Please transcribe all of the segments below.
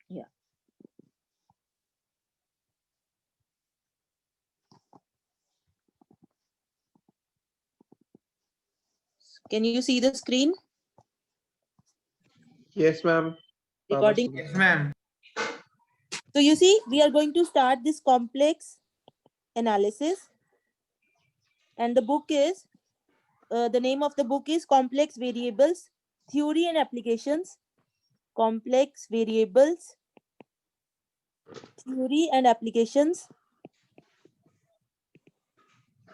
Yeah. Can you see the screen Yes, ma'am. recording? Yes, Yes, ma'am. So you see, we are going to start this complex analysis, and the book is the name of the book is Complex Variables, Theory and Applications. Complex Variables, Theory and Applications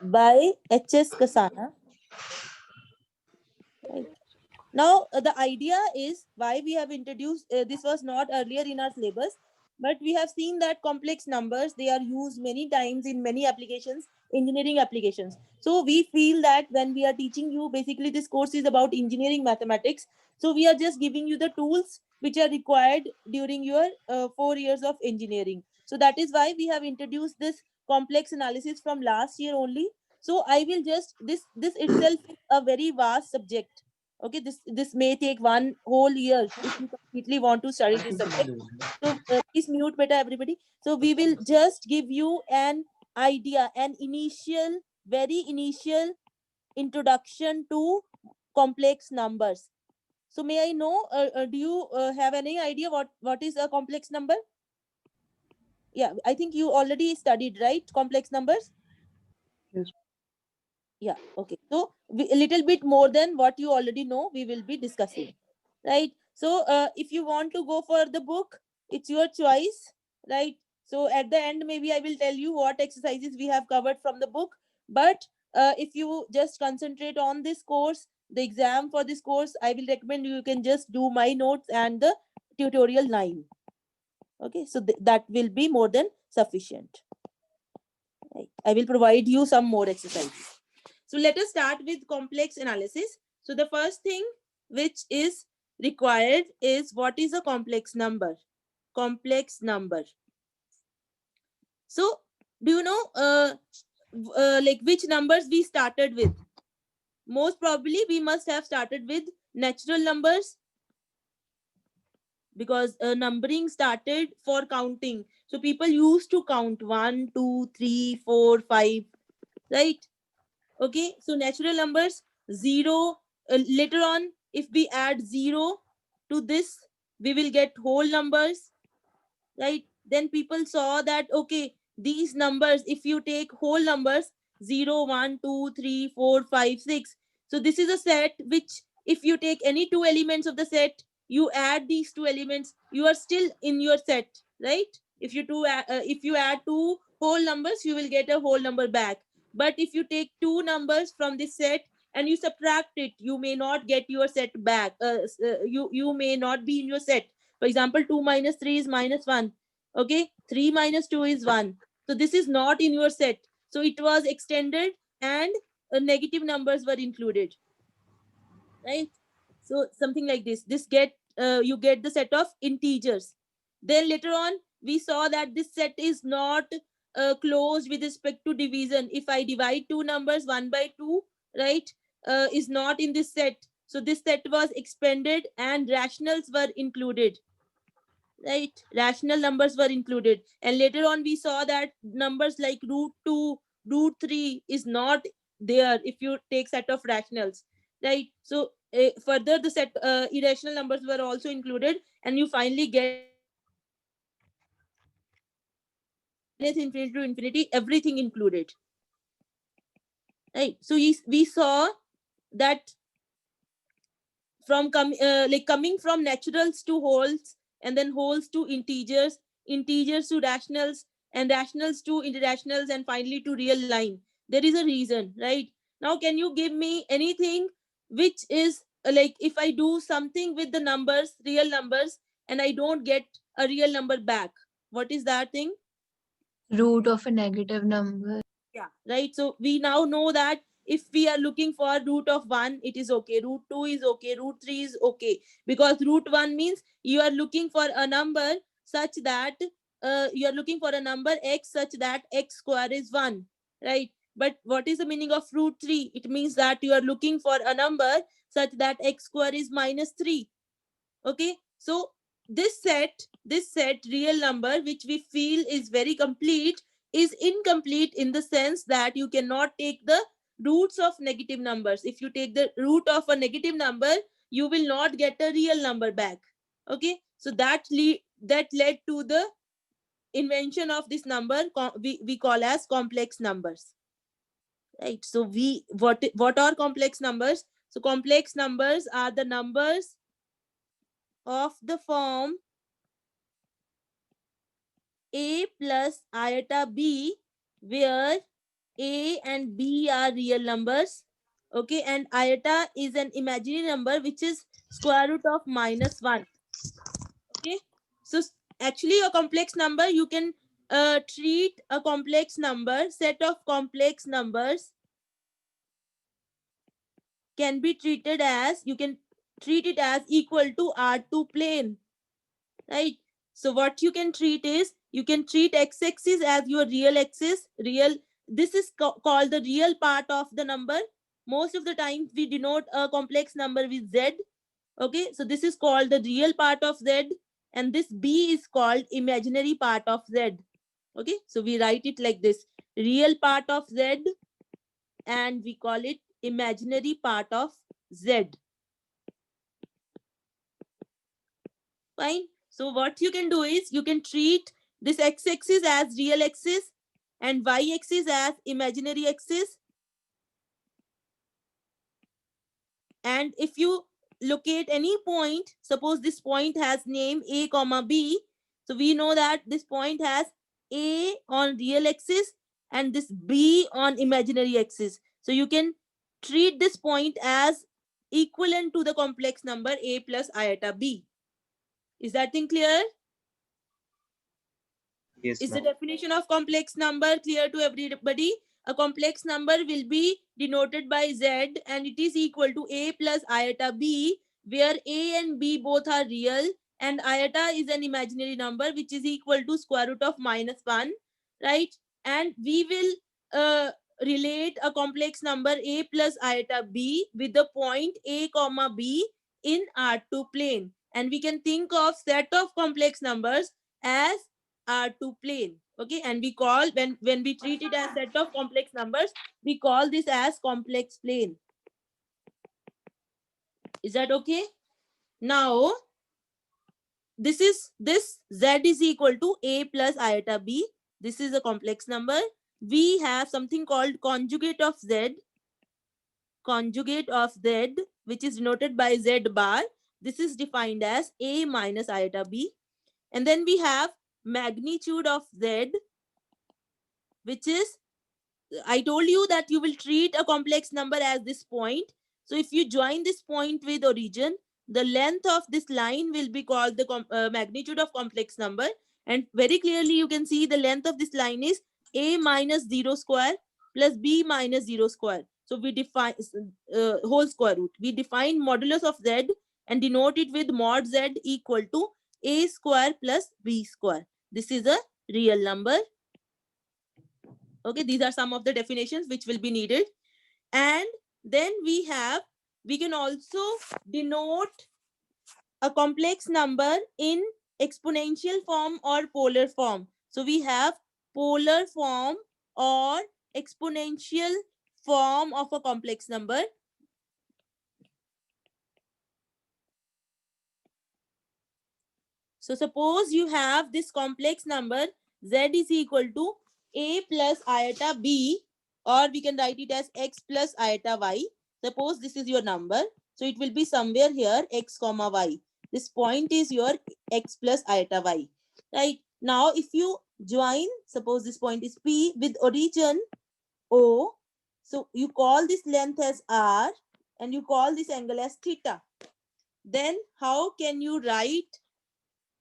by H.S. Kasana. Right. Now, the idea is why we have introduced this was not earlier in our syllabus, but we have seen that complex numbers they are used many times in many applications, engineering applications. So we feel that when we are teaching you, basically this course is about engineering mathematics. So we are just giving you the tools which are required during your 4 years of engineering. So that is why we have introduced this complex analysis from last year only. So I will just this itself is a very vast subject. Okay, this may take one whole year if you completely want to study this subject. So please mute better everybody. So we will just give you an idea, an initial, very initial introduction to complex numbers. So may I know, do you have any idea what is a complex number? Yeah, I think you already studied, right? Complex numbers. yes. Yeah, okay. So a little bit more than what you already know, we will be discussing, right? So if you want to go for the book, it's your choice, right? So at the end, maybe I will tell you what exercises we have covered from the book. But if you just concentrate on this course, the exam for this course, I will recommend you can just do my notes and the tutorial 9. Okay, so that will be more than sufficient. Right? I will provide you some more exercises. So let us start with complex analysis. So the first thing which is required is what is a complex number? Complex number. So do you know like which numbers we started with? Most probably we must have started with natural numbers because numbering started for counting. So people used to count 1, 2, 3, 4, 5, right? Okay, so natural numbers, 0. Later on, if we add 0 to this, we will get whole numbers, right? Then people saw that, okay, these numbers, if you take whole numbers, 0, 1, 2, 3, 4, 5, 6. So this is a set which, if you take any two elements of the set, you add these two elements, you are still in your set, right? If you add two whole numbers, you will get a whole number back. But if you take two numbers from this set and you subtract it, you may not get your set back. You may not be in your set. For example, 2 minus 3 is minus 1. Okay, 3 minus 2 is 1. So this is not in your set. So it was extended and negative numbers were included, right? So something like this. You get the set of integers. Then later on, we saw that this set is not closed with respect to division. If I divide two numbers 1 by 2, right, is not in this set. So this set was expanded and rationals were included, right? Rational numbers were included. And later on we saw that numbers like root 2, root 3 is not there if you take set of rationals, right? So further the set irrational numbers were also included, and you finally get minus infinity to infinity, everything included, right? So we saw that coming from naturals to wholes, and then wholes to integers, integers to rationals, and rationals to irrationals, and finally to real line. There is a reason, right? Now can you give me anything which is like, if I do something with the numbers, real numbers, and I don't get a real number back, what is that thing? Root of a negative number. Yeah, right. So we now know that if we are looking for root of 1, it is okay, root 2 is okay, root 3 is okay, because root 1 means you are looking for a number such that you are looking for a number x such that x square is 1, right? But what is the meaning of root 3? It means that you are looking for a number such that x square is minus 3. Okay, so this set real number, which we feel is very complete, is incomplete in the sense that you cannot take the roots of negative numbers. If you take the root of a negative number, you will not get a real number back. Okay, so that led to the invention of this number we call as complex numbers, right? So what are complex numbers? So complex numbers are the numbers of the form a plus iota b, where a and b are real numbers, okay, and iota is an imaginary number which is square root of -1. Okay, so actually a complex number, you can treat a complex number, set of complex numbers can be treated as, you can treat it as equal to R2 plane, right? So what you can treat is, you can treat x-axis as your real axis, this is called the real part of the number. Most of the time we denote a complex number with z. Okay, so this is called the real part of z, and this b is called imaginary part of z. Okay, so we write it like this: real part of z, and we call it imaginary part of z. Fine. So what you can do is, you can treat this x-axis as real axis and y-axis as imaginary axis. And if you locate any point, suppose this point has name a comma b, so we know that this point has a on real axis and this b on imaginary axis. So you can treat this point as equivalent to the complex number a plus iota b. Is that thing clear? Yes, Is the ma'am. definition of complex number clear to everybody? A complex number will be denoted by z, and it is equal to a plus iota b, where a and b both are real and iota is an imaginary number which is equal to square root of -1, right? And we will relate a complex number a plus iota b with the point a comma b in R2 plane, and we can think of set of complex numbers as R2 plane. Okay, and we call, when we treat it as set of complex numbers, we call this as complex plane. Is that okay? Now this z is equal to a plus iota b. This is a complex number. We have something called conjugate of z, which is denoted by z bar. This is defined as a minus iota b. And then we have magnitude of z, which is, I told you that you will treat a complex number as this point. So if you join this point with origin, the length of this line will be called the magnitude of complex number. And very clearly you can see the length of this line is a minus 0 square plus b minus 0 square. So we define whole square root. We define modulus of z and denote it with mod z equal to a square plus b square. This is a real number. Okay, these are some of the definitions which will be needed. And then we can also denote a complex number in exponential form or polar form. So we have polar form or exponential form of a complex number. So suppose you have this complex number z is equal to a plus iota b, or we can write it as x plus iota y. Suppose this is your number, so it will be somewhere here x comma y. This point is your x plus iota y. Right, now if you join, suppose this point is p with origin o, so you call this length as r and you call this angle as theta. Then how can you write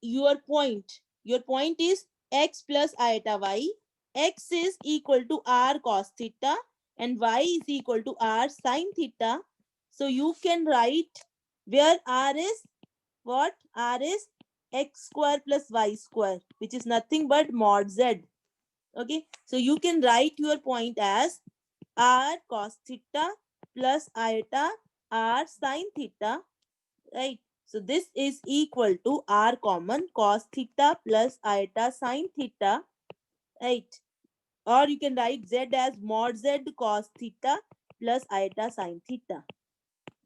your point? Your point is x plus iota y. X is equal to r cos theta and y is equal to r sin theta. So you can write, where r is what? R is x square plus y square, which is nothing but mod z. Okay, so you can write your point as r cos theta plus iota r sin theta, right? So this is equal to r common cos theta plus iota sin theta, right? Or you can write z as mod z cos theta plus iota sin theta.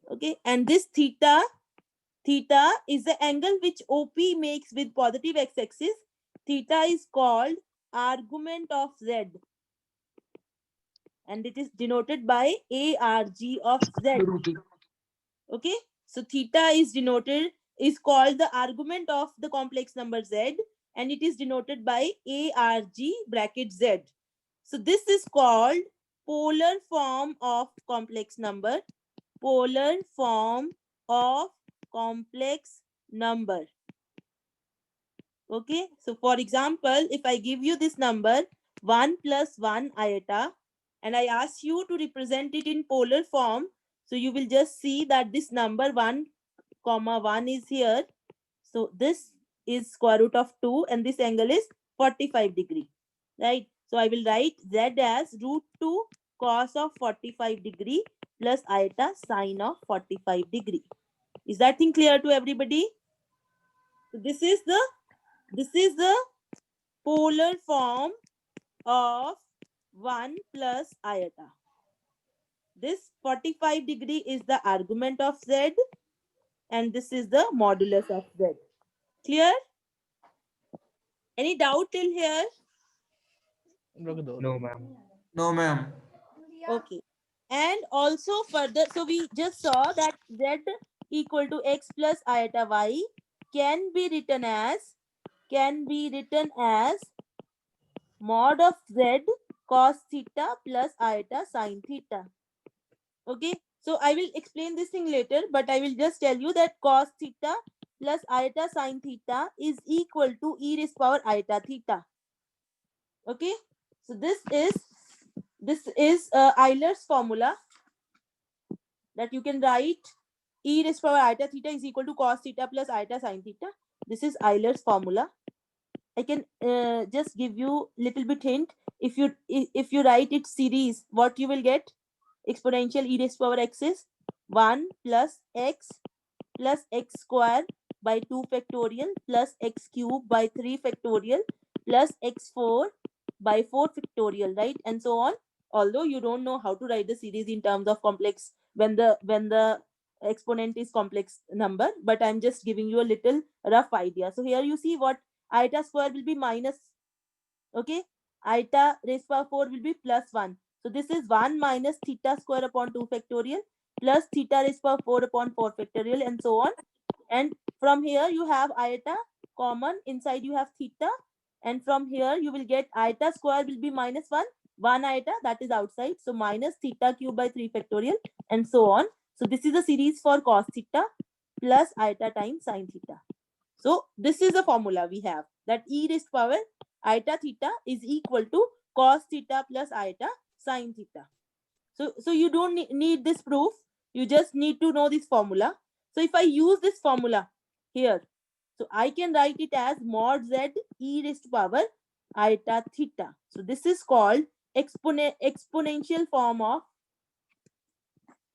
Okay, and this theta is the angle which OP makes with positive x-axis. Theta is called argument of z, and it is denoted by arg of z. Okay, so theta is called the argument of the complex number z, and it is denoted by arg bracket z. So this is called polar form of complex number. Polar form of complex number. Okay, so for example, if I give you this number 1 plus 1 iota, and I ask you to represent it in polar form, so you will just see that this number 1 comma 1 is here. So this is square root of 2, and this angle is 45 degree, right? So I will write z as root 2 cos of 45 degree plus iota sine of 45 degree. Is that thing clear to everybody? So this is the polar form of 1 plus iota. This 45 degree is the argument of z, and this is the modulus of z. Clear? Any doubt till here? No, ma'am. No, ma'am. Okay. And also further, so we just saw that z equal to x plus iota y can be written as mod of z cos theta plus iota sin theta. Okay, so I will explain this thing later, but I will just tell you that cos theta plus iota sin theta is equal to e raised power iota theta. Okay, so this is Euler's formula that you can write e raised power iota theta is equal to cos theta plus iota sin theta. This is Euler's formula. I can just give you little bit hint. If you write it series, what you will get? Exponential e raised power x is 1 plus x square by 2 factorial plus x cube by 3 factorial plus x4 by 4 factorial, right? And so on. Although you don't know how to write the series in terms of complex when the exponent is complex number, but I'm just giving you a little rough idea. So here you see what iota square will be minus, okay? Iota raised power 4 will be plus 1. So this is 1 minus theta square upon 2 factorial plus theta raised power 4 upon 4 factorial, and so on. And from here you have iota common, inside you have theta, and from here you will get iota square will be minus 1 iota, that is outside, so minus theta cube by 3 factorial, and so on. So this is a series for cos theta plus iota times sin theta. So this is the formula we have, that e raised power iota theta is equal to cos theta plus iota sin theta. So you don't need this proof. You just need to know this formula. So if I use this formula here, so I can write it as mod z e raised power iota theta. So this is called exponential form of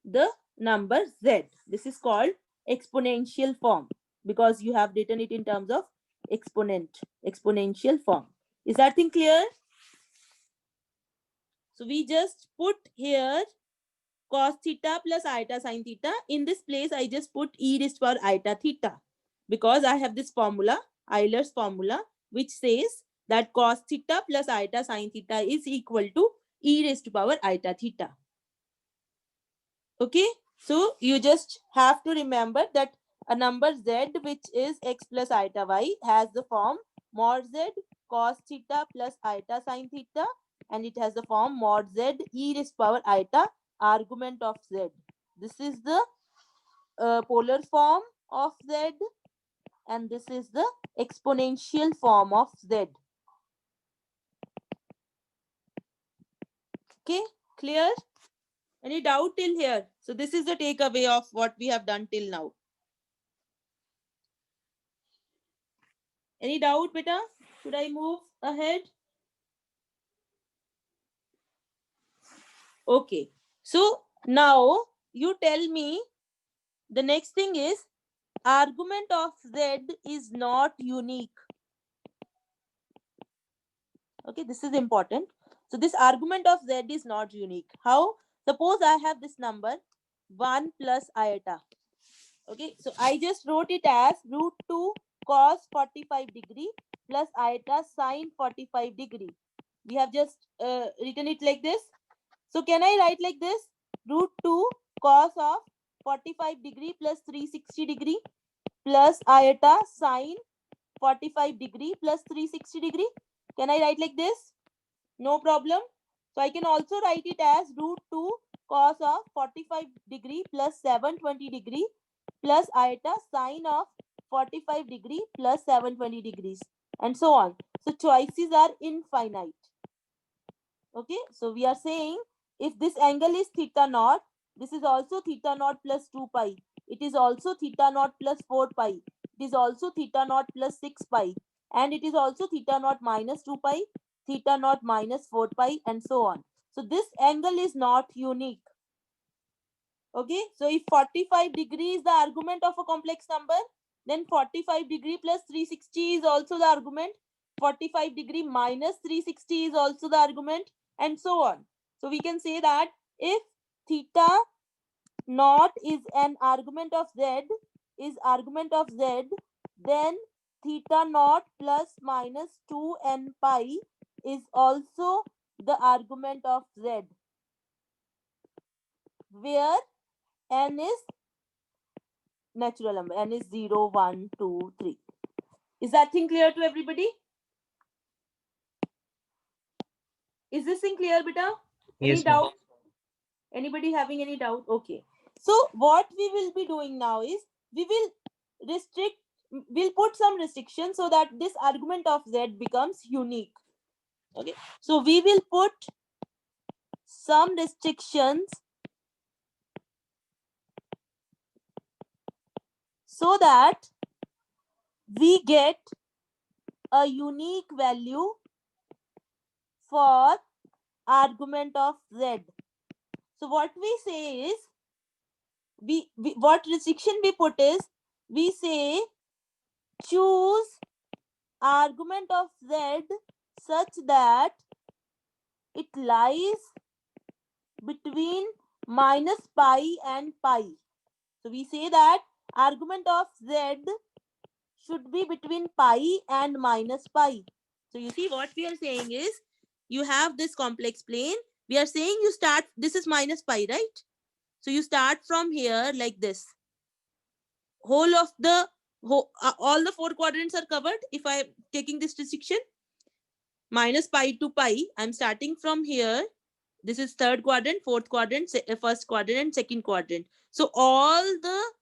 the number z. This is called exponential form because you have written it in terms of exponential form. Is that thing clear? So we just put here cos theta plus iota sin theta. In this place, I just put e raised power iota theta because I have this formula, Euler's formula, which says that cos theta plus iota sin theta is equal to e raised to power iota theta. Okay, so you just have to remember that a number z, which is x plus iota y, has the form mod z cos theta plus iota sin theta, and it has the form mod z e raised power iota argument of z. This is the polar form of z, and this is the exponential form of z. Okay, clear? Any doubt till here? So this is the takeaway of what we have done till now. Any doubt, beta? Should I move ahead? Okay. So now you tell me, the next thing is argument of Z is not unique. Okay, this is important. So this argument of Z is not unique. How? Suppose I have this number 1 plus iota. Okay, so I just wrote it as root 2 cos 45 degree plus iota sine 45 degree. We have just written it like this. So can I write like this? Root 2 cos of 45 degree plus 360 degree plus iota sine 45 degree plus 360 degree. Can I write like this? No problem. So I can also write it as root 2 cos of 45 degree plus 720 degree plus iota sine of 45 degree plus 720 degrees and so on. So choices are infinite. Okay, so we are saying if this angle is theta naught, this is also theta naught plus 2 pi. It is also theta naught plus 4 pi. It is also theta naught plus 6 pi. And it is also theta naught minus 2 pi, theta naught minus 4 pi, and so on. So this angle is not unique. Okay, so if 45 degree is the argument of a complex number, then 45 degree plus 360 is also the argument. 45 degree minus 360 is also the argument, and so on. So we can say that if theta naught is an argument of Z, then theta naught plus minus 2n pi is also the argument of Z, where n is natural number. N is 0, 1, 2, 3. Is that thing clear to everybody? Is this thing clear, beta? Any Yes, ma'am. doubt? Anybody having any doubt? Okay. So what we will be doing now is we will we'll put some restrictions so that this argument of Z becomes unique. Okay. So we will put some restrictions so that we get a unique value for argument of Z. So what we say is, we what restriction we put is, we say choose argument of Z such that it lies between minus pi and pi. So we say that argument of Z should be between pi and minus pi. So you see what we are saying is, you have this complex plane. We are saying you start, this is minus pi, right? So you start from here like this. Whole of the all the 4 quadrants are covered. If I am taking this restriction, minus pi to pi, I'm starting from here. This is 3rd quadrant, 4th quadrant, 1st quadrant, and 2nd quadrant. So all the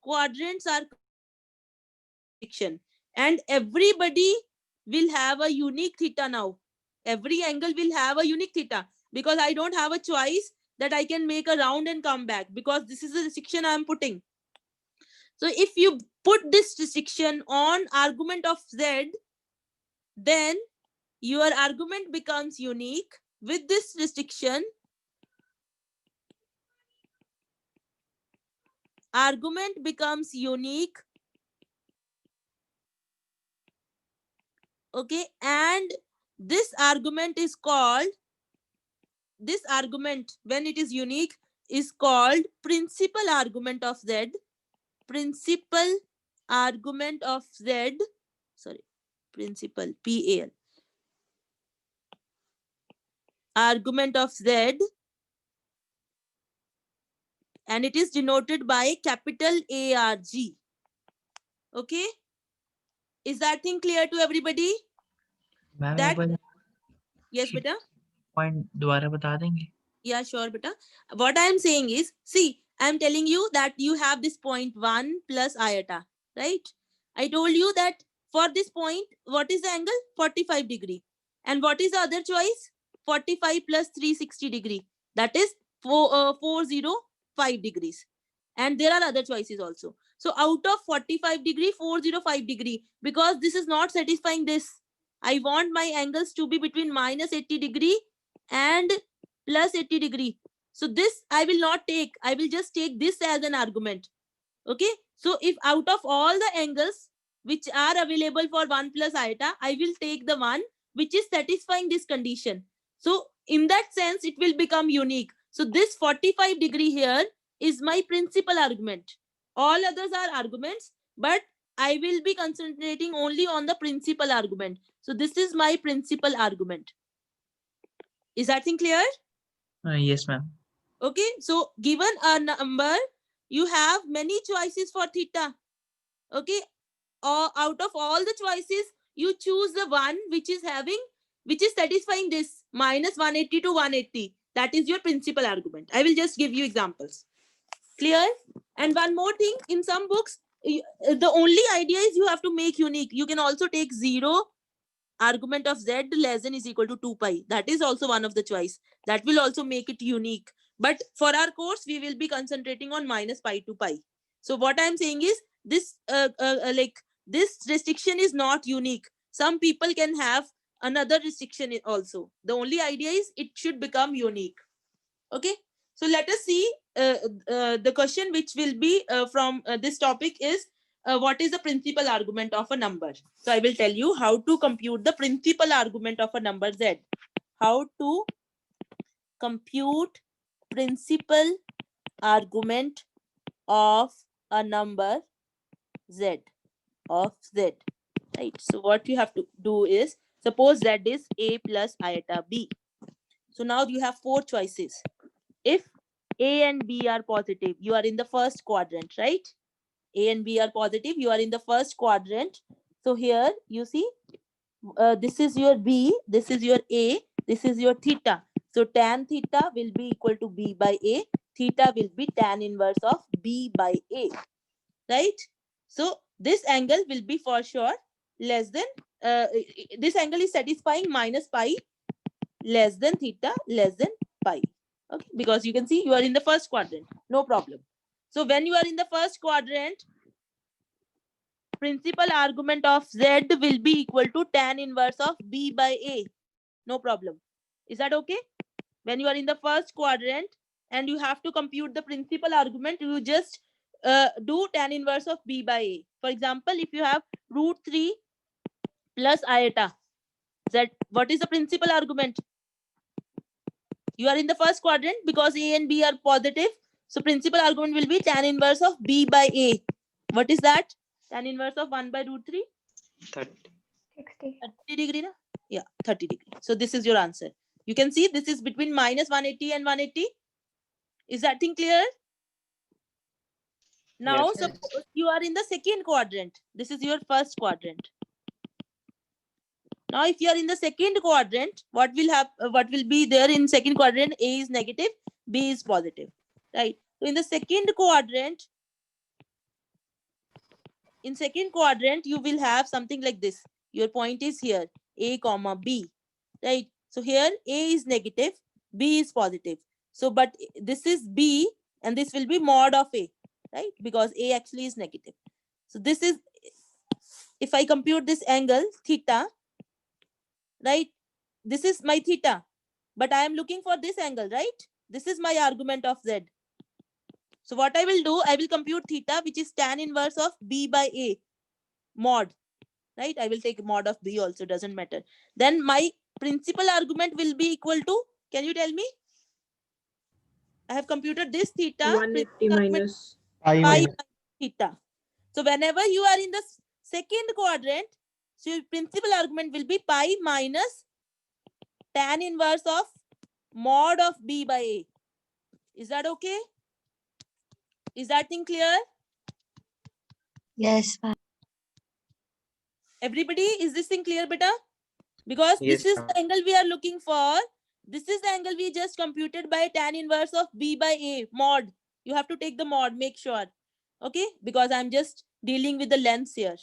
quadrants are restriction, and everybody will have a unique theta now. Every angle will have a unique theta, because I don't have a choice that I can make a round and come back, because this is the restriction I am putting. So if you put this restriction on argument of Z, then your argument becomes unique. With this restriction, argument becomes unique. Okay, and this argument is called, this argument when it is unique is called principal argument of Z. Principal argument of Z, sorry, principal, PAL. Argument of Z, and it is denoted by capital ARG. Okay, is that thing clear to everybody? Ma'am That एक बार yes beta, point दोबारा बता देंगे? yeah sure beta. What I am saying is, see, I am telling you that you have this point 1 plus iota, right? I told you that for this point, what is the angle? 45 degree. And what is the other choice? 45 plus 360 degree. That is 405 degrees. And there are other choices also. So out of 45 degree, 405 degree, because this is not satisfying this. I want my angles to be between minus 80 degree and plus 80 degree. So this I will not take. I will just take this as an argument. Okay, so if out of all the angles which are available for 1 plus iota, I will take the one which is satisfying this condition. So in that sense, it will become unique. So this 45 degree here is my principal argument. All others are arguments, but I will be concentrating only on the principal argument. So this is my principal argument. Is that thing clear? Yes, ma'am. Okay, so given a number, you have many choices for theta. Okay, or out of all the choices, you choose the one which is satisfying this minus 180 to 180. That is your principal argument. I will just give you examples. Clear? And one more thing, in some books, the only idea is you have to make unique. You can also take 0 argument of z less than is equal to 2 pi. That is also one of the choice. That will also make it unique. But for our course, we will be concentrating on minus pi to pi. So what I'm saying is this this restriction is not unique. Some people can have another restriction also. The only idea is it should become unique. Okay. So let us see the question which will be from this topic is what is the principal argument of a number? So I will tell you how to compute the principal argument of a number z. How to compute principal argument of a number z, right? So what you have to do is, suppose z is a plus iota b. So now you have 4 choices. If a and b are positive, you are in the first quadrant, right? A and b are positive, you are in the first quadrant. So here you see, this is your b, this is your a, this is your theta. So tan theta will be equal to b by a, theta will be tan inverse of b by a, right? So this angle will be for sure less than, this angle is satisfying minus pi less than theta less than pi. Okay, because you can see you are in the first quadrant, no problem. So when you are in the first quadrant, principal argument of z will be equal to tan inverse of b by a, no problem. Is that okay? When you are in the first quadrant and you have to compute the principal argument, you just do tan inverse of b by a. For example, if you have root 3 plus iota z, what is the principal argument? You are in the first quadrant because a and b are positive. So principal argument will be tan inverse of b by a. What is that? Tan inverse of 1 by root 3? 30. 30 degree, na? Yeah, 30 degree. So this is your answer. You can see this is between minus 180 and 180. Is that thing clear? Now, Yes. suppose you are in the second quadrant. This is your first quadrant. Now, if you are in the second quadrant, what will be there in second quadrant? A is negative, B is positive, right? So in the second quadrant, you will have something like this. Your point is here, A comma B, right? So here A is negative, B is positive. So, but this is B and this will be mod of A, right? Because A actually is negative. So this is, if I compute this angle, theta, right? This is my theta, but I am looking for this angle, right? This is my argument of z. So what I will do, I will compute theta, which is tan inverse of b by a, mod, right? I will take mod of b also, doesn't matter. Then my principal argument will be equal to, can you tell me? I have computed this theta, 180 principal argument minus pi minus. theta. So whenever you are in the second quadrant, so your principal argument will be pi minus tan inverse of mod of b by a. Is that okay? Is that thing clear? Yes, ma'am. Everybody, is this thing clear, beta? Because Yes, this is ma'am. the angle we are looking for. This is the angle we just computed by tan inverse of b by a, mod. You have to take the mod, make sure. Okay? Because I'm just dealing with the lengths here.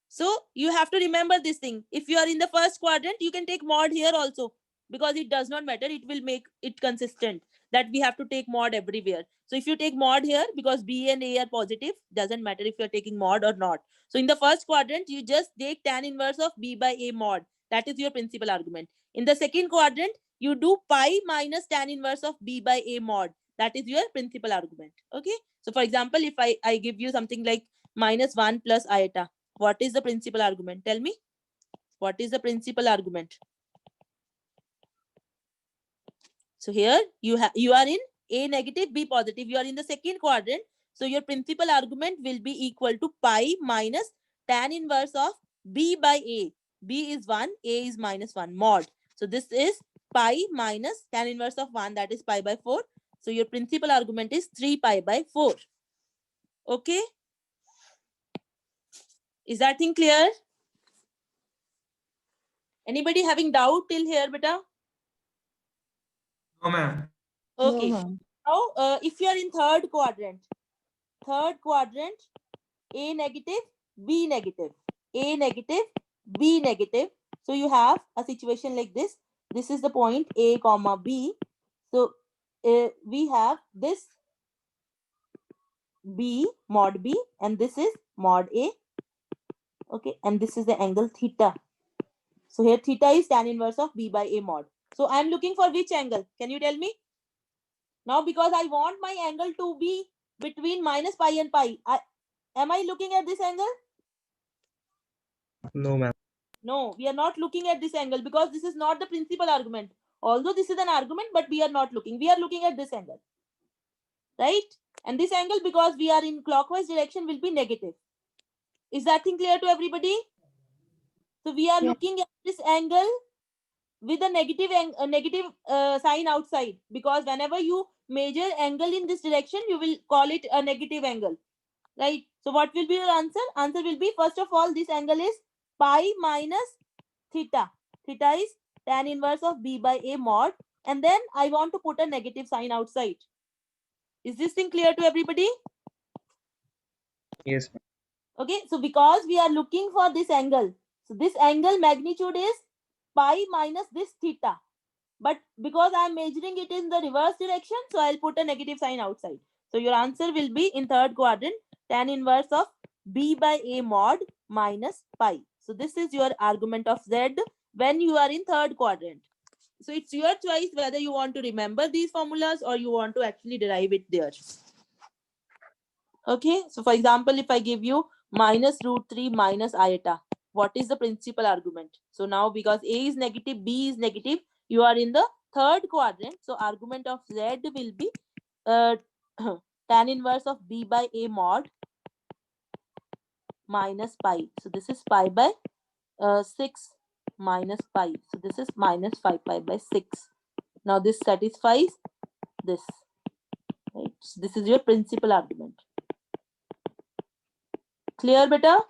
So you have to remember this thing. If you are in the first quadrant, you can take mod here also, because it does not matter. It will make it consistent that we have to take mod everywhere. So if you take mod here, because B and A are positive, doesn't matter if you're taking mod or not. So in the first quadrant, you just take tan inverse of B by A mod. That is your principal argument. In the second quadrant, you do pi minus tan inverse of B by A mod. That is your principal argument. Okay. So for example, if I give you something like -1 plus iota, what is the principal argument? Tell me. What is the principal argument? So here you are in A negative, B positive. You are in the second quadrant. So your principal argument will be equal to pi minus tan inverse of B by A. B is 1, A is -1 mod. So this is pi minus tan inverse of 1, that is pi by 4. So your principal argument is 3 pi by 4. Okay. Is that thing clear? Anybody having doubt till here, beta? No, ma'am. Okay. No, ma'am. Now, if you are in third quadrant, A negative, B negative, A negative, B negative. So you have a situation like this. This is the point A comma B. So we have this B mod B and this is mod A. Okay, and this is the angle theta. So here theta is tan inverse of B by A mod. So I am looking for which angle? Can you tell me? Now because I want my angle to be between minus pi and pi. Am I looking at this angle? No, ma'am. No, we are not looking at this angle because this is not the principal argument. Although this is an argument, but we are not looking. We are looking at this angle. Right? And this angle, because we are in clockwise direction, will be negative. Is that thing clear to everybody? So we are Yeah. looking at this angle with a negative sign outside, because whenever you measure angle in this direction, you will call it a negative angle. Right? So what will be your answer? Answer will be, first of all, this angle is pi minus theta. Theta is tan inverse of B by A mod. And then I want to put a negative sign outside. Is this thing clear to everybody? Yes, ma'am. Okay, so because we are looking for this angle, so this angle magnitude is pi minus this theta. But because I am measuring it in the reverse direction, so I'll put a negative sign outside. So your answer will be in third quadrant, tan inverse of B by A mod minus pi. So this is your argument of Z when you are in third quadrant. So it's your choice whether you want to remember these formulas or you want to actually derive it there. Okay, so for example, if I give you -√3 minus iota, what is the principal argument? So now because A is negative, B is negative, you are in the third quadrant. So argument of Z will be tan inverse of B by A mod minus pi. So this is pi by 6 minus pi. So this is minus 5 pi by 6. Now this satisfies this. Right? So this is your principal argument. Clear, beta?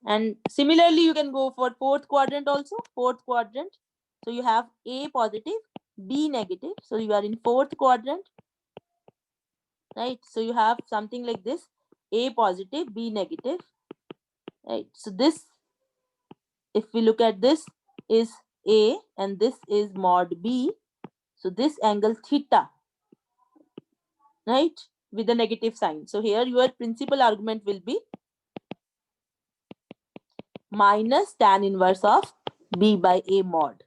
And similarly, you can go for fourth quadrant also. Fourth quadrant. So you have A positive, B negative. So you are in fourth quadrant. Right? So you have something like this. A positive, B negative. Right? So this, if we look at this, is A and this is mod B. So this angle theta. Right? With a negative sign. So here your principal argument will be minus tan inverse of B by A mod.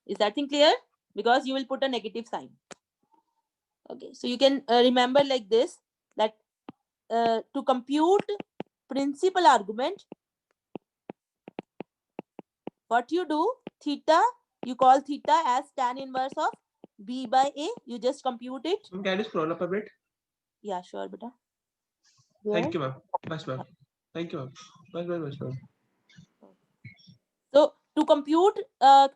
Is that thing clear? Because you will put a negative sign. Okay, so you can remember like this, that to compute principal argument, what you do, theta, you call theta as tan inverse of B by A. You just compute it. Ma'am, can you scroll up a bit? Yeah, sure, beta. Thank you, ma'am. Much, ma'am. Thank you, ma'am. Much, very much, ma'am. So to compute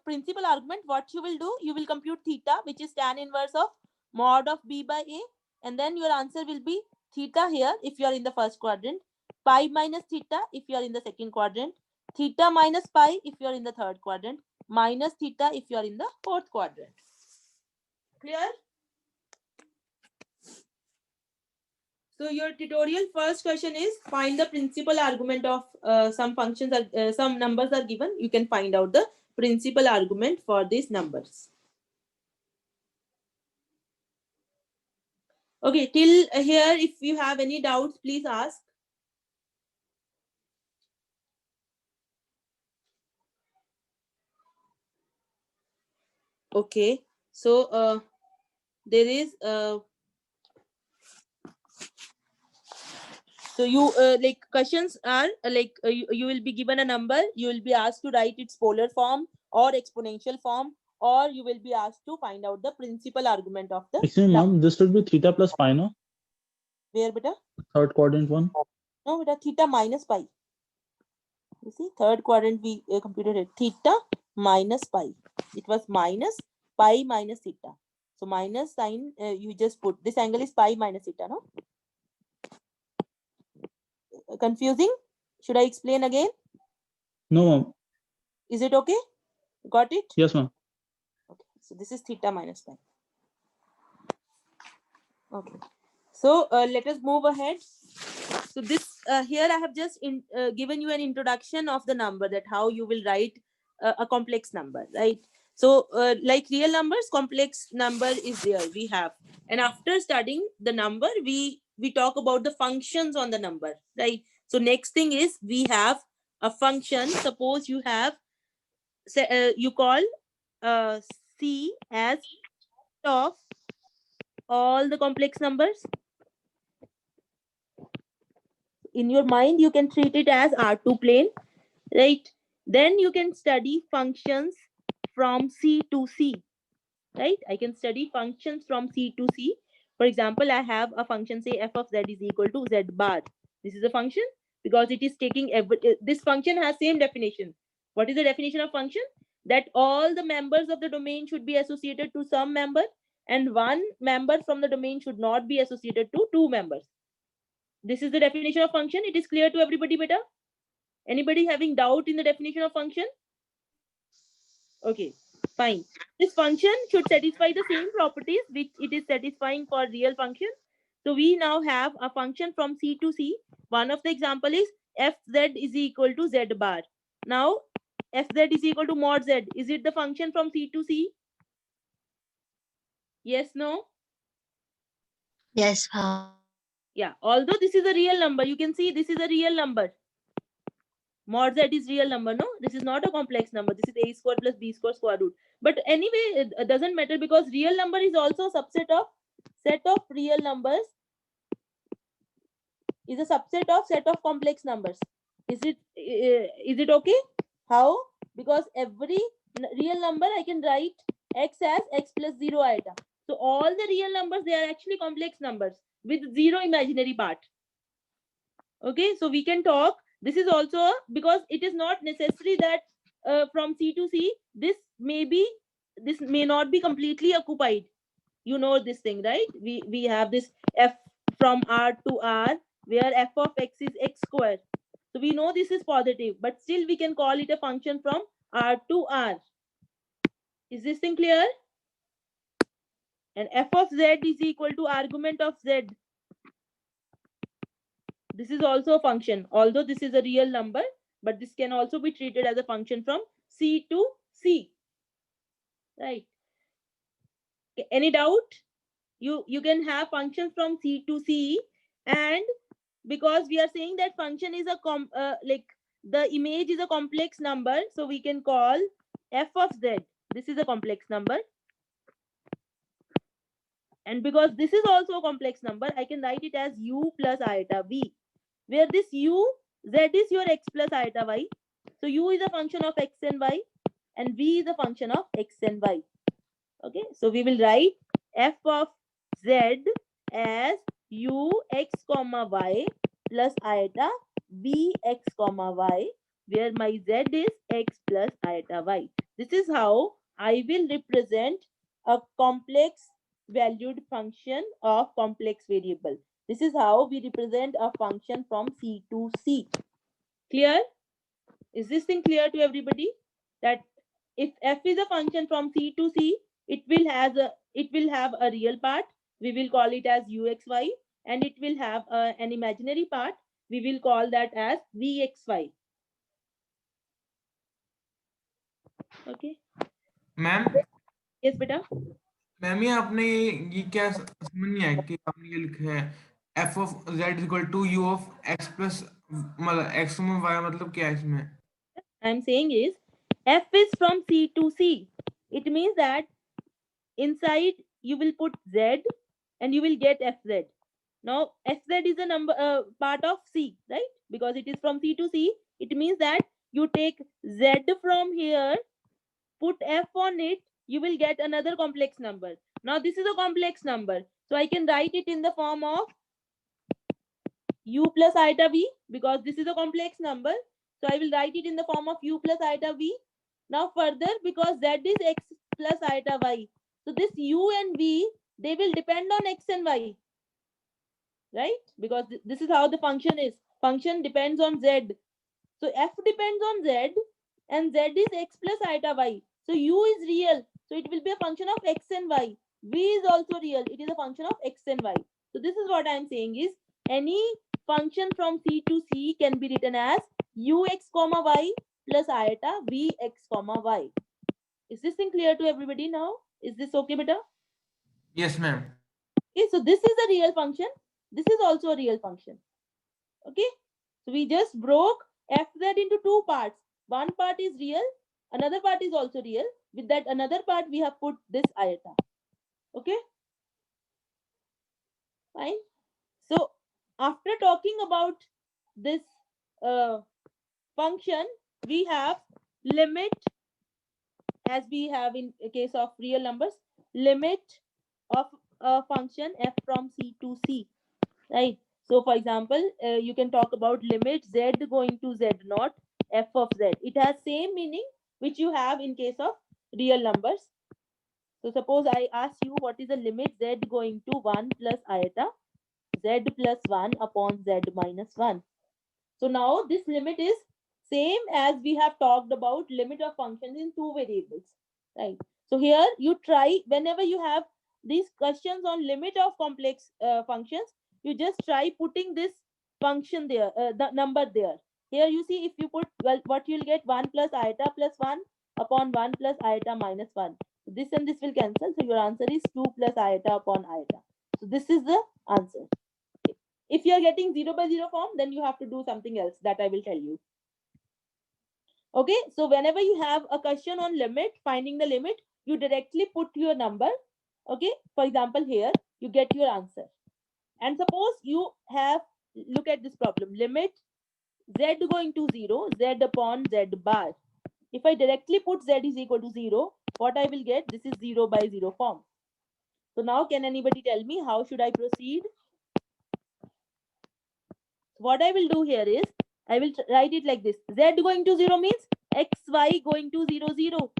principal argument, what you will do, you will compute theta, which is tan inverse of mod of B by A. And then your answer will be theta here if you are in the first quadrant, pi minus theta if you are in the second quadrant, theta minus pi if you are in the third quadrant, minus theta if you are in the fourth quadrant. Clear? So your tutorial first question is find the principal argument of some functions are some numbers are given. You can find out the principal argument for these numbers. Okay, till here, if you have any doubts, please ask. Okay, so there is so you like questions are you will be given a number, you will be asked to write its polar form or exponential form, or you will be asked to find out the principal argument of the Excuse me, number. ma'am, this should be theta plus pi, no? Where beta? Third quadrant one. No beta, theta minus pi. You see, third quadrant we computed it. Theta minus pi. It was minus pi minus theta. So minus sign, you just put this angle is pi minus theta, no? Confusing? Should I explain again? No, ma'am. Is it okay? Got it? Yes, ma'am. Okay. So this is theta minus pi. Okay. So let us move ahead. So this here I have just given you an introduction of the number, that how you will write a complex number, right? So like real numbers, complex number is there we have, and after studying the number, we talk about the functions on the number, right? So next thing is we have a function. Suppose you have you call C as of all the complex numbers. In your mind, you can treat it as R2 plane, right? Then you can study functions from C to C, right? I can study functions from C to C. For example, I have a function, say f of z is equal to z bar. This is a function because it is taking this function has same definition. What is the definition of function? That all the members of the domain should be associated to some member, and one member from the domain should not be associated to two members. This is the definition of function. It is clear to everybody, beta? Anybody having doubt in the definition of function? Okay, fine. This function should satisfy the same properties which it is satisfying for real function. So we now have a function from C to C. One of the example is fz is equal to z bar. Now fz is equal to mod z. Is it the function from C to C? Yes, no? Yes, ma'am. Yeah, although this is a real number, you can see this is a real number. Mod z is real number, no? This is not a complex number. This is a square plus b square square root. But anyway, it doesn't matter because real number is also a subset of set of real numbers. Is a subset of set of complex numbers. Is it okay? How? Because every real number I can write x as x plus 0 iota. So all the real numbers, they are actually complex numbers with zero imaginary part. Okay, so we can talk. This is also because it is not necessary that from C to C, this may not be completely occupied. You know this thing, right? We have this f from R to R, where f of x is x square. So we know this is positive, but still we can call it a function from R to R. Is this thing clear? And f of z is equal to argument of z. This is also a function, although this is a real number, but this can also be treated as a function from C to C, right? Any doubt? You can have functions from C to C, and because we are saying that function is a like the image is a complex number, so we can call f of z. This is a complex number, and because this is also a complex number, I can write it as u plus iota v, where this u, z is your x plus iota y. So u is a function of x and y, and v is a function of x and y. Okay, so we will write f of z as u x comma y plus iota v x comma y, where my z is x plus iota y. This is how I will represent a complex valued function of complex variable. This is how we represent a function from C to C. Clear? Is this thing clear to everybody? That if f is a function from C to C, it will have a real part. We will call it as uxy, and it will have an imaginary part. We will call that as vxy. Okay. Ma'am Yes, beta. Ma'am ये आपने ये क्या समझ नहीं आया कि आपने ये लिखा है f of z is equal to u of x plus मतलब x में y मतलब क्या है इसमें? I'm saying is f is from C to C. It means that inside you will put z and you will get fz. Now fz is a number part of C, right? Because it is from C to C. It means that you take z from here, put f on it, you will get another complex number. Now this is a complex number, so I can write it in the form of u plus iota v, because this is a complex number, so I will write it in the form of u plus iota v. Now further, because z is x plus iota y, so this u and v, they will depend on x and y, right? Because this is how the function is. Function depends on z. So f depends on z and z is x plus iota y. So u is real. So it will be a function of x and y. V is also real. It is a function of x and y. So this is what I am saying is any function from C to C can be written as ux comma y plus iota vx comma y. Is this thing clear to everybody now? Is this okay, beta? Yes, ma'am. Okay, so this is a real function. This is also a real function. Okay, so we just broke fz into two parts. One part is real, another part is also real. With that another part, we have put this iota. Okay, fine. So after talking about this function, we have limit, as we have in case of real numbers, limit of a function f from C to C, right? So for example, you can talk about limit z going to z naught f of z. It has same meaning which you have in case of real numbers. So suppose I ask you what is the limit z going to 1 plus iota z plus 1 upon z minus 1. So now this limit is same as we have talked about limit of functions in two variables, right? So here you try, whenever you have these questions on limit of complex functions, you just try putting this function there, the number there. Here you see, if you put, well, what you'll get 1 plus iota plus 1 upon 1 plus iota minus 1. So this and this will cancel. So your answer is 2 plus iota upon iota. So this is the answer. If you are getting 0 by 0 form, then you have to do something else that I will tell you. Okay, so whenever you have a question on limit, finding the limit, you directly put your number. Okay, for example, here you get your answer. And suppose you have, look at this problem, limit z going to 0, z upon z bar. If I directly put z is equal to 0, what I will get? This is 0 by 0 form. So now can anybody tell me how should I proceed? What I will do here is, I will write it like this. Z going to 0 means xy going to 0, 0.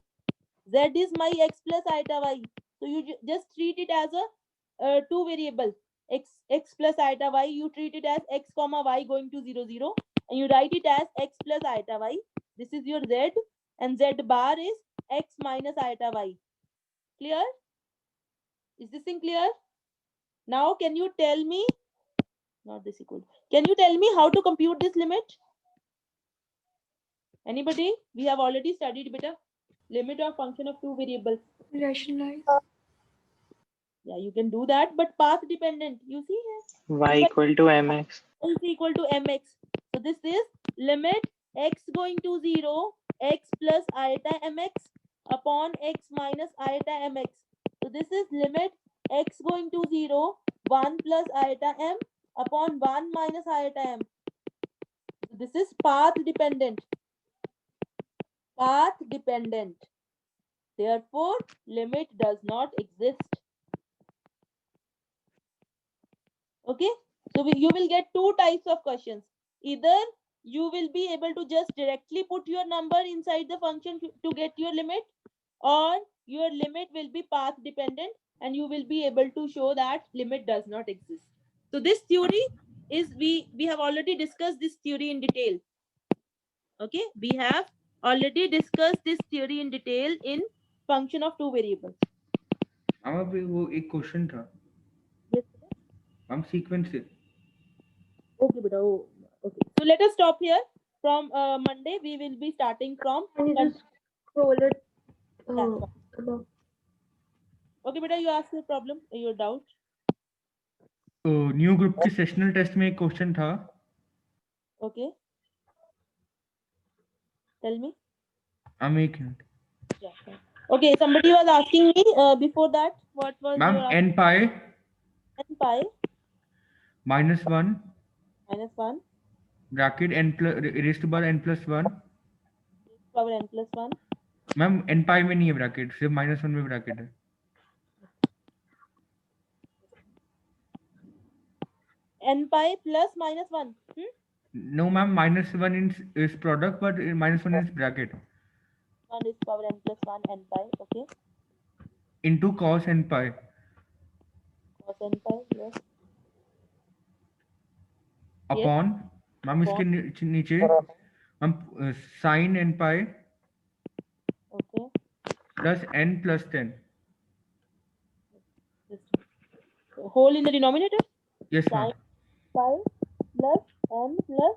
Z is my x plus iota y. So you just treat it as a two variable. X plus iota y, you treat it as x comma y going to 0, 0. And you write it as x plus iota y. This is your z. And z bar is x minus iota y. Clear? Is this thing clear? Now can you tell me, not this equal, can you tell me how to compute this limit? Anybody? We have already studied beta. Limit of function of two variables. Rationalize. Yeah, you can do that, but path dependent. You see here? Y If I- equal to mx. is equal to mx. So this is limit x going to 0, x plus iota mx upon x minus iota mx. So this is limit x going to 0, 1 plus iota m upon 1 minus iota m. So this is path dependent. Path dependent. Therefore, limit does not exist. Okay, so you will get two types of questions. Either you will be able to just directly put your number inside the function to get your limit, or your limit will be path dependent and you will be able to show that limit does not exist. So this theory is, we have already discussed this theory in detail. Okay, we have already discussed this theory in detail in function of two variables. अब वो एक question था Yes. हम sequence से Okay, beta. Oh, okay. So let us stop here. From Monday, we will be starting from. Can you just scroll it above? Okay, beta. You ask your problem, your doubt. तो new group के sessional test में एक question था Okay. Tell me. हम एक minute Yeah. Okay, somebody was asking me before that, what was Ma'am, your n pi n pi minus 1 minus 1 bracket n plus raised to power n plus 1. power n plus 1 ma'am n pi में नहीं है bracket, सिर्फ -1 में bracket है. n pi plus minus 1. No ma'am, -1 is product, but -1 is bracket 1 is power n plus 1 n pi. Okay. into cos n pi Cos n pi yes. upon ma'am इसके नीचे हम sin n pi Okay. plus n plus 10. Whole in the denominator. Yes Sin ma'am. pi plus n plus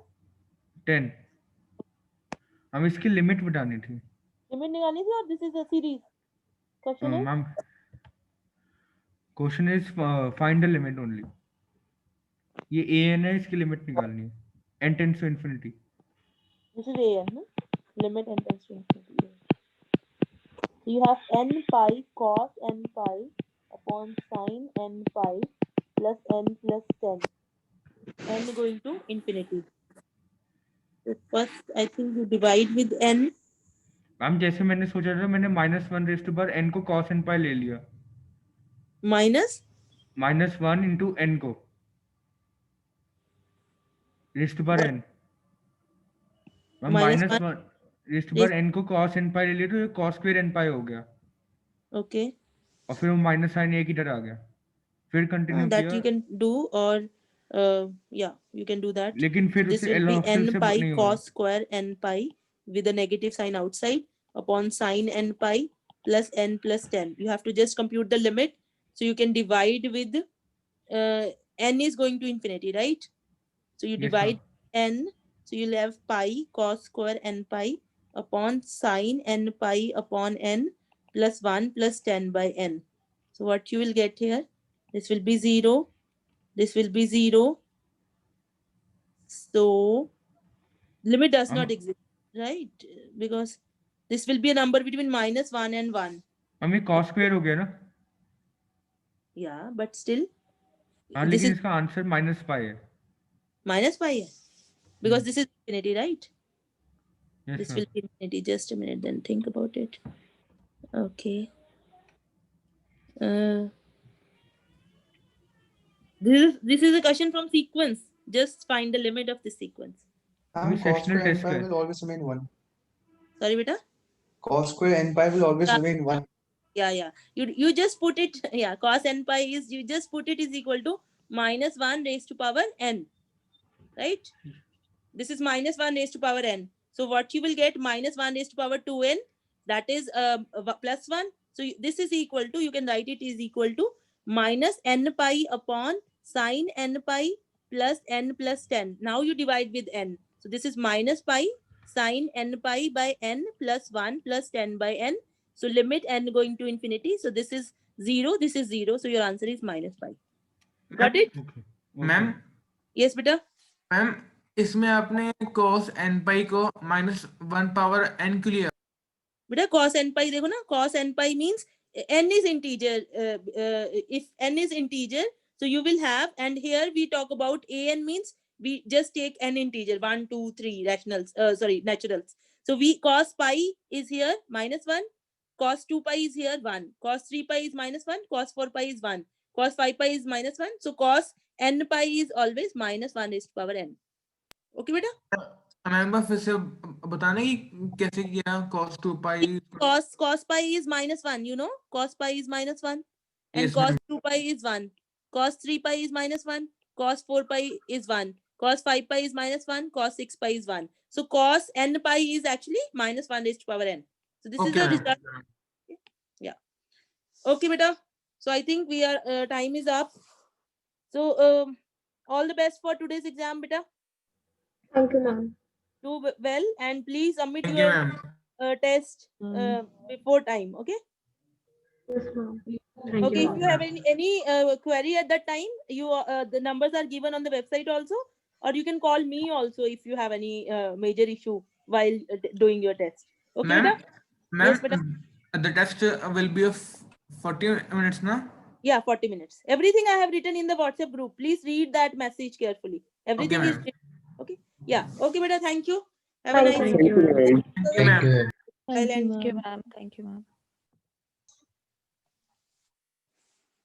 10. हम इसकी limit बतानी थी. limit निकालनी थी और this is a series. Question is ma'am question is find the limit only. ये an है, इसकी लिमिट निकालनी है. n tends to infinity. this is an limit n tends to infinity. So you have n pi cos n pi upon sin n pi plus n plus 10. N going to infinity. So first I think you divide with n. Ma'am जैसे मैंने सोचा था, मैंने -1 raise to power n को cos n pi ले लिया. Minus -1 into n को raise to power n. Ma'am Minus -1 raise to power n को cos n pi ले लिया, तो ये cos square n pi हो गया. okay. और फिर वो माइनस साइन एक इधर आ गया. फिर कंटिन्यू That किया. you can do or yeah you can do that. लेकिन फिर This उसे will L be option n से pi नहीं होगा. cos square n pi with a negative sign outside upon sin n pi plus n plus 10. You have to just compute the limit. So you can divide with n is going to infinity, right? So you Yes, divide n. So you'll have pi cos square n pi upon sin n pi upon n plus 1 plus 10 by n. So what you will get here? This will be 0. This will be 0. So limit does not exist, right? Because this will be a number between -1 and 1. हम ये cos square हो गया ना. Yeah, but still हाँ, this लेकिन is इसका answer -pi है. minus pi here. Because this is infinity, right? Yes, This ma'am. will be infinity. Just a minute, then think about it. Okay. This is a question from sequence. Just find the limit of the sequence. Ma'am, Cos sectional square n test pi का है. will always remain 1. Sorry, beta. Cos square n pi will always Yeah. remain 1. Yeah. You just put it. Yeah, cos n pi is you just put it is equal to -1 raised to power n. Right? This is -1 raised to power n. So what you will get -1 raised to power 2n. That is plus 1. So this is equal to, you can write it is equal to minus n pi upon sin n pi plus n plus 10. Now you divide with n. So this is minus pi sin n pi by n plus 1 plus 10 by n. So limit n going to infinity. So this is 0. This is 0. So your answer is minus pi. Got it? Okay. Ma'am Yes, beta. Ma'am इसमें आपने cos n pi को -1 power n क्यों लिया? बेटा cos n pi देखो ना, cos n pi means n is integer. If n is integer, so you will have, and here we talk about an means we just take n integer 1 2 3 rationals, naturals. So we cos pi is here -1, cos 2 pi is here 1, cos 3 pi is -1, cos 4 pi is 1, cos 5 pi is -1. So cos n pi is always -1 raised to power n. Okay बेटा? Ma'am एक बार फिर से बताना कि कैसे किया. cos 2 pi. Cos pi is -1, you know, cos pi is -1, and Yes, cos ma'am. 2 pi is 1, cos 3 pi is -1, cos 4 pi is 1, cos 5 pi is -1, cos 6 pi is 1. So cos n pi is actually -1 raised to power n. So this is Okay, the ma'am. result. Yeah. Okay, beta. So I think we are time is up. So all the best for today's exam, beta. Thank you, ma'am. Do well and please submit Thank you, your ma'am. test before time. Okay. Yes, ma'am. Thank Okay, you, if you have any query at that time, you the numbers are given on the website also, or you can call me also if you have any major issue while doing your test. Okay, ma'am beta? Ma'am Yes, beta. The test will be of 40 minutes, na? Yeah, 40 minutes. Everything I have written in the WhatsApp group. Please read that message carefully. Everything is ma'am. written. Okay. Yeah. Okay, beta. Thank you. Have a Thank nice you, ma'am. Thank you, ma'am. I'll end. Thank you, ma'am. Thank you, ma'am.